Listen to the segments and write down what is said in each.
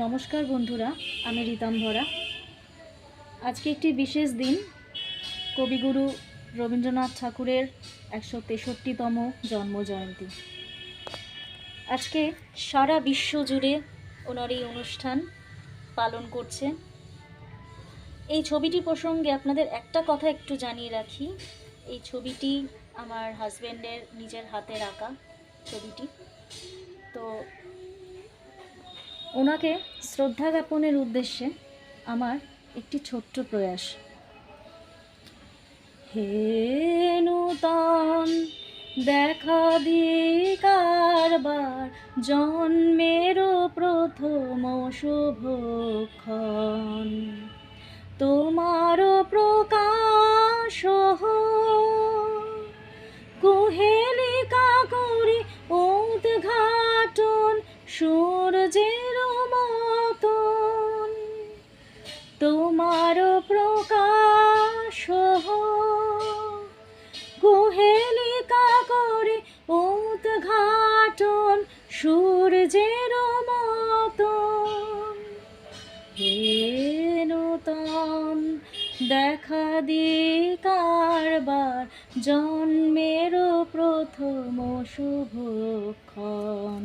নমস্কার বন্ধুরা, আমি রীতাম্ভরা। আজকে একটি বিশেষ দিন, কবিগুরু রবীন্দ্রনাথ ঠাকুরের 163তম জন্মজয়ন্তী। আজকে সারা বিশ্ব জুড়ে ওনার এই অনুষ্ঠান পালন করছে। এই ছবিটি প্রসঙ্গে আপনাদের একটা কথা একটু জানিয়ে রাখি। এই ছবিটি আমার হাজব্যান্ডের নিজের হাতের আঁকা ছবিটি। তো ওনাকে শ্রদ্ধা জ্ঞাপনের উদ্দেশ্যে আমার একটি ছোট্ট প্রয়াস। হে নূতন দেখা দিয়ে কারবার, জন্মের প্রথম শুভক্ষণ, তোমার প্রকাশ কুহেলিকা করি উদ্ঘাটন সূর্যের মতন, তোমার প্রকাশ কুহেলিকা করি উদ্ঘাটন সূর্যের মতন। হে নূতন দেখা দিয়ে কারবার, জন্মের প্রথম শুভক্ষণ,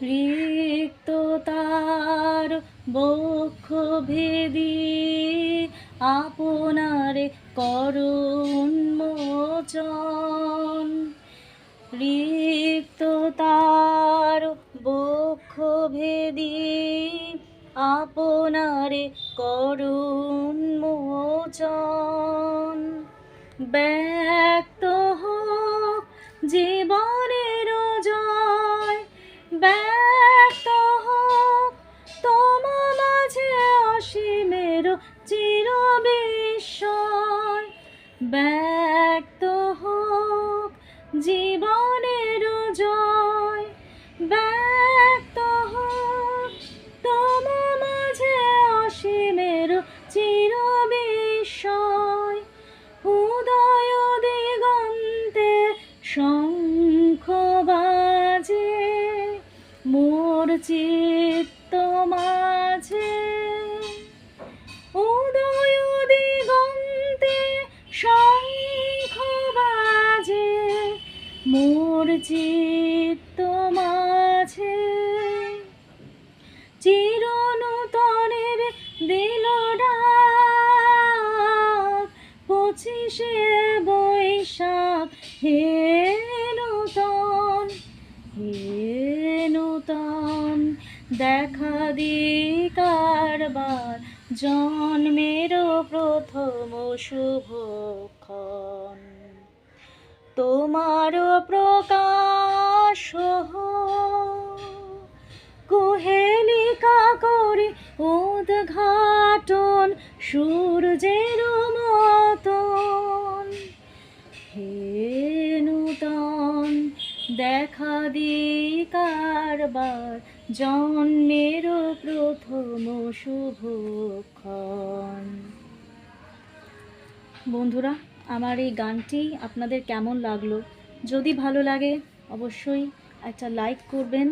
রিক্ত তার বক্ষ ভেদি আপনারে করুন্মোচন, রিক্ত তার বক্ষ ভেদি আপনারে করুন্মোচন, ব্যক্ত হোক জীবনের জয়, ব্যক্ত হোক তোমার মাঝে অসীমের চির বিস্ময়, ব্যক্ত হোক জীবনের জয়, ব্যক্ত হোক তোমার মাঝে অসীমের চির বিস্ময়। উদয় দিগন্তে শঙ্খ বাজে মোর চিত্ত মাঝে, উদয় দিগন্তে শঙ্খ বাজে মোর চিত্ত মাঝে, চির নূতনের দিল ডাক 25শে বৈশাখ। হে নূতন, হে নূতন দেখা দিয়ে কারবার, জন্মের প্রথম শুভক্ষণ, তোমার প্রকাশ কুহেলিকা করি উদ্ঘাটন সূর্যের মতন। হে নূতন দেখা দিয়ে কারবার, জন্মের প্রথম শুভক্ষণ। বন্ধুরা, আমার এই গানটি আপনাদের কেমন লাগলো? যদি ভালো লাগে অবশ্যই একটা লাইক করবেন,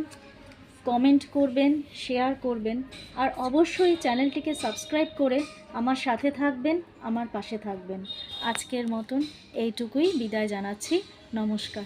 কমেন্ট করবেন, শেয়ার করবেন, আর অবশ্যই চ্যানেলটিকে সাবস্ক্রাইব করে আমার সাথে থাকবেন, আমার পাশে থাকবেন। আজকের মতন এইটুকুই বিদায় জানাচ্ছি। নমস্কার।